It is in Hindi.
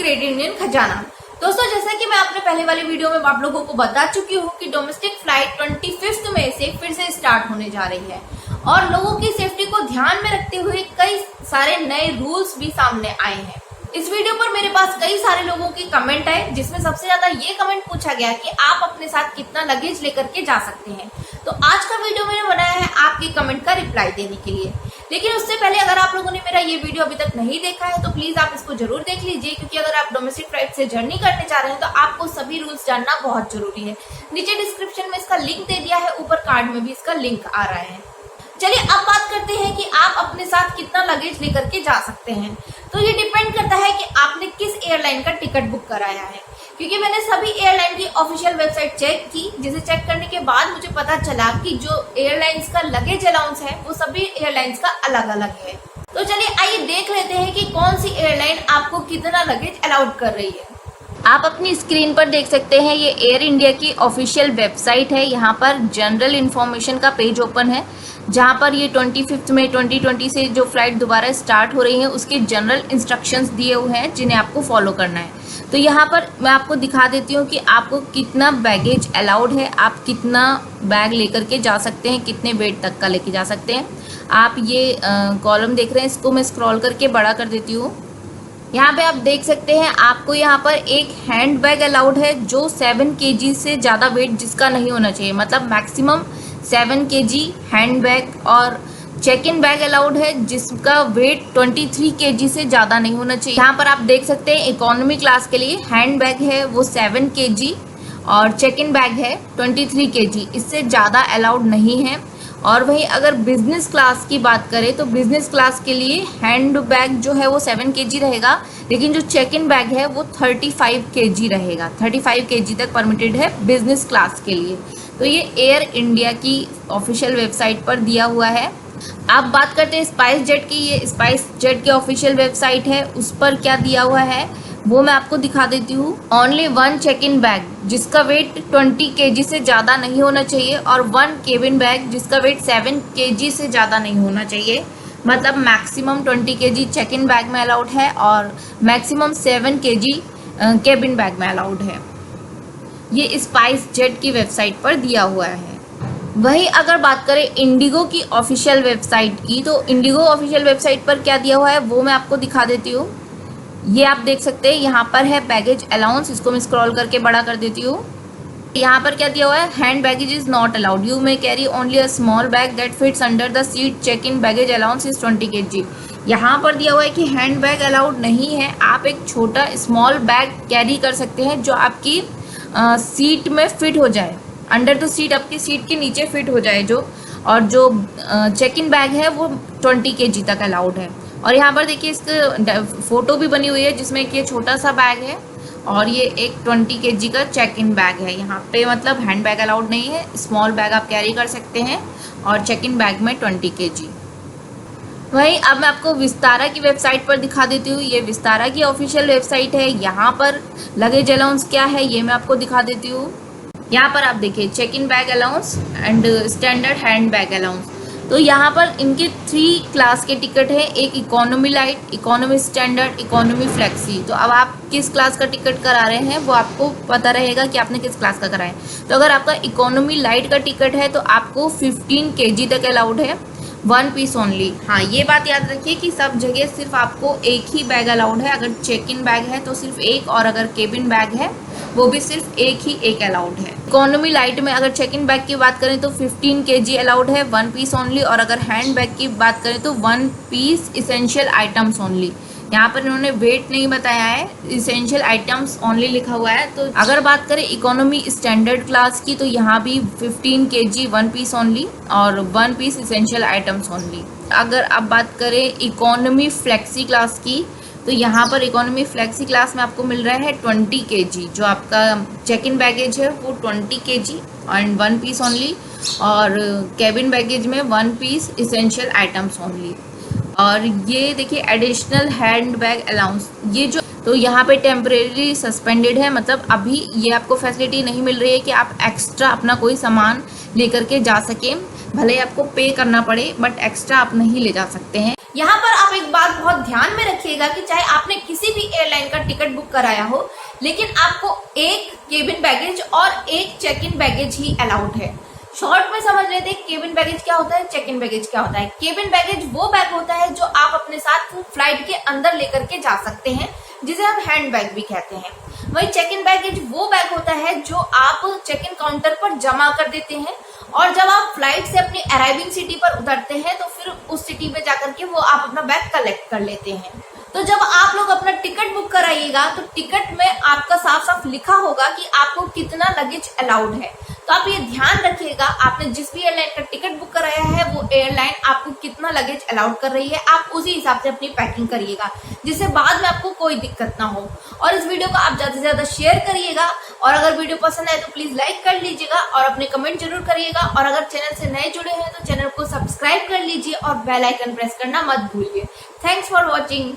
ग्रेट इंडियन खजाना। दोस्तों, जैसा कि मैं अपने पहले वाली वीडियो में आप लोगों को बता चुकी हूँ कि डोमेस्टिक फ्लाइट 25 मई से फिर से स्टार्ट होने जा रही है और लोगों की सेफ्टी को ध्यान में रखते हुए कई सारे नए रूल्स भी सामने आए हैं। इस वीडियो पर मेरे पास कई सारे लोगों के कमेंट आए, जिसमें सबसे ज्यादा ये कमेंट पूछा गया कि आप अपने साथ कितना लगेज लेकर के जा सकते हैं। तो आज का वीडियो मैंने बनाया है आपके कमेंट का रिप्लाई देने के लिए। लेकिन उससे पहले अगर आप लोगों ने मेरा ये वीडियो अभी तक नहीं देखा है तो प्लीज आप इसको जरूर देख लीजिए, क्योंकि अगर आप डोमेस्टिक फ्लाइट से जर्नी करने जा रहे हैं तो आपको सभी रूल्स जानना बहुत जरूरी है। नीचे डिस्क्रिप्शन में इसका लिंक दे दिया है, ऊपर कार्ड में भी इसका लिंक आ रहा है। चलिए अब बात करते हैं कि आप अपने साथ कितना लगेज लेकर के जा सकते हैं। तो ये डिपेंड करता है कि आपने किस एयरलाइन का टिकट बुक कराया है, क्योंकि मैंने सभी एयरलाइन की ऑफिशियल वेबसाइट चेक की, जिसे चेक करने के बाद मुझे पता चला कि जो एयरलाइंस का लगेज अलाउंस है वो सभी एयरलाइंस का अलग अलग है। तो चलिए आइए देख लेते हैं कि कौन सी एयरलाइन आपको कितना लगेज अलाउड कर रही है। आप अपनी स्क्रीन पर देख सकते हैं, ये एयर इंडिया की ऑफिशियल वेबसाइट है। यहाँ पर जनरल इन्फॉर्मेशन का पेज ओपन है, जहाँ पर ये 25 मई 2020 से जो फ्लाइट दोबारा स्टार्ट हो रही है उसके जनरल इंस्ट्रक्शंस दिए हुए हैं, जिन्हें आपको फॉलो करना है। तो यहाँ पर मैं आपको दिखा देती हूँ कि आपको कितना बैगेज अलाउड है, आप कितना बैग लेकर के जा सकते हैं, कितने वेट तक का लेके जा सकते हैं। आप ये कॉलम देख रहे हैं, इसको मैं स्क्रॉल करके बड़ा कर देती हूँ। यहाँ पे आप देख सकते हैं आपको यहाँ पर एक हैंड बैग अलाउड है जो 7 kg से ज़्यादा वेट जिसका नहीं होना चाहिए, मतलब मैक्सिमम 7 kg हैंड बैग। और चेक इन बैग अलाउड है जिसका वेट 23 kg से ज़्यादा नहीं होना चाहिए। यहाँ पर आप देख सकते हैं इकोनॉमी क्लास के लिए हैंड बैग है वो 7 kg और चेक इन बैग है 23 kg, इससे ज़्यादा अलाउड नहीं है। और वहीं अगर बिजनेस क्लास की बात करें तो बिजनेस क्लास के लिए हैंड बैग जो है वो 7 kg रहेगा, लेकिन जो चेक इन बैग है वो 35 kg रहेगा। 35 kg तक परमिटेड है बिजनेस क्लास के लिए। तो ये एयर इंडिया की ऑफिशियल वेबसाइट पर दिया हुआ है। अब बात करते हैं स्पाइस जेट की। ये स्पाइस जेट की ऑफिशियल वेबसाइट है, उस पर क्या दिया हुआ है वो मैं आपको दिखा देती हूँ। ओनली 1 चेक इन बैग जिसका वेट 20 kg से ज़्यादा नहीं होना चाहिए और 1 केबिन बैग जिसका वेट 7 kg से ज़्यादा नहीं होना चाहिए। मतलब maximum 20 kg check in bag में अलाउड है और मैक्सिमम 7 kg केबिन बैग में अलाउड है। ये स्पाइस जेट की वेबसाइट पर दिया हुआ है। वहीं अगर बात करें इंडिगो की ऑफिशियल वेबसाइट की, तो इंडिगो ऑफिशियल वेबसाइट पर क्या दिया हुआ है वो मैं आपको दिखा देती हूँ। ये आप देख सकते हैं, यहाँ पर है बैगेज अलाउंस, इसको मैं स्क्रॉल करके बड़ा कर देती हूँ। यहाँ पर क्या दिया हुआ है, hand baggage is not allowed, you may carry only a small bag that fits under the seat, check in baggage allowance is 20 kg। यहाँ पर दिया हुआ है कि हैंड बैग अलाउड नहीं है, आप एक छोटा स्मॉल बैग कैरी कर सकते हैं जो आपकी सीट में फिट हो जाए, अंडर द सीट, आपकी सीट के नीचे फिट हो जाए जो। और जो चेक इन बैग है वो 20 kg तक अलाउड है। और यहाँ पर देखिए इसका फोटो भी बनी हुई है जिसमें कि ये छोटा सा बैग है और ये एक 20 kg का चेक इन बैग है। यहाँ पे मतलब हैंड बैग अलाउड नहीं है, स्मॉल बैग आप कैरी कर सकते हैं और चेक इन बैग में 20 kg। वहीं अब मैं आपको विस्तारा की वेबसाइट पर दिखा देती हूँ। ये विस्तारा की ऑफिशियल वेबसाइट है, यहाँ पर लगेज अलाउंस क्या है ये मैं आपको दिखा देती हूँ। यहाँ पर आप देखिए check in bag allowance and standard hand bag allowance. तो यहाँ पर इनके 3 क्लास के टिकट है, एक economy light, economy standard, economy flexi. तो अब आप किस क्लास का टिकट करा रहे हैं वो आपको पता रहेगा कि आपने किस क्लास का कराया है। तो अगर आपका इकोनॉमी लाइट का टिकट है तो आपको 15 kg तक अलाउड है, 1 पीस ओनली। हाँ, ये बात याद रखिए कि सब जगह सिर्फ आपको एक ही बैग अलाउड है। अगर चेक इन बैग है तो सिर्फ एक, और अगर केबिन बैग है वो भी सिर्फ एक अलाउड है। इकोनॉमी लाइट में अगर चेक इन बैग की बात करें तो 15 kg अलाउड है, 1 पीस ओनली। और अगर हैंड बैग की बात करें तो 1 पीस इसेंशियल आइटम्स ओनली। यहाँ पर इन्होंने वेट नहीं बताया है, इसेंशियल आइटम्स ओनली लिखा हुआ है। तो अगर बात करें इकोनॉमी स्टैंडर्ड क्लास की तो यहाँ भी 15 kg 1 पीस ओनली और 1 पीस इसेंशियल आइटम्स ओनली। अगर आप बात करें इकोनॉमी फ्लेक्सी क्लास की तो यहाँ पर इकोनॉमी फ्लेक्सी क्लास में आपको मिल रहा है 20 kg, जो आपका चेक इन बैगेज है वो 20 kg एंड 1 पीस ओनली। और कैबिन बैगेज में 1 पीस इसेंशियल आइटम्स ओनली। और ये देखिए एडिशनल हैंड बैग अलाउंस, ये जो तो यहाँ पे टेम्परेरी सस्पेंडेड है, मतलब अभी ये आपको फैसिलिटी नहीं मिल रही है कि आप एक्स्ट्रा अपना कोई सामान लेकर के जा सकें, भले आपको पे करना पड़े बट एक्स्ट्रा आप नहीं ले जा सकते हैं। यहाँ पर आप एक बात बहुत ध्यान में रखिएगा कि चाहे आपने किसी भी एयरलाइन का टिकट बुक कराया हो, लेकिन आपको एक केबिन बैगेज और एक चेक इन बैगेज ही अलाउड है। शॉर्ट में समझ लेते हैं केबिन बैगेज क्या होता है, चेक इन बैगेज क्या होता है। केबिन बैगेज वो बैग होता है जो आप अपने साथ फ्लाइट के अंदर लेकर के जा सकते हैं, जिसे हम हैंड बैग भी कहते हैं। वही चेक इन बैगेज वो बैग होता है जो आप चेक इन काउंटर पर जमा कर देते हैं, और जब आप फ्लाइट से अपनी अराइविंग सिटी पर उतरते हैं तो फिर उस सिटी में जाकर के वो आप अपना बैग कलेक्ट कर लेते हैं। तो जब आप लोग अपना टिकट बुक कराइएगा तो टिकट में आपका साफ साफ लिखा होगा कि आपको कितना लगेज अलाउड है। तो आप ये ध्यान रखिएगा, आपने जिस भी एयरलाइन का टिकट बुक कराया है वो एयरलाइन आपको कितना लगेज अलाउड कर रही है, आप उसी हिसाब से अपनी पैकिंग करिएगा, जिससे बाद में आपको कोई दिक्कत ना हो। और इस वीडियो को आप ज्यादा से ज्यादा शेयर करिएगा, और अगर वीडियो पसंद आए तो प्लीज लाइक कर लीजिएगा और अपने कमेंट जरूर करिएगा। और अगर चैनल से नए जुड़े हैं तो चैनल को सब्सक्राइब कर लीजिए और बेल आइकन प्रेस करना मत भूलिए। Thanks for watching.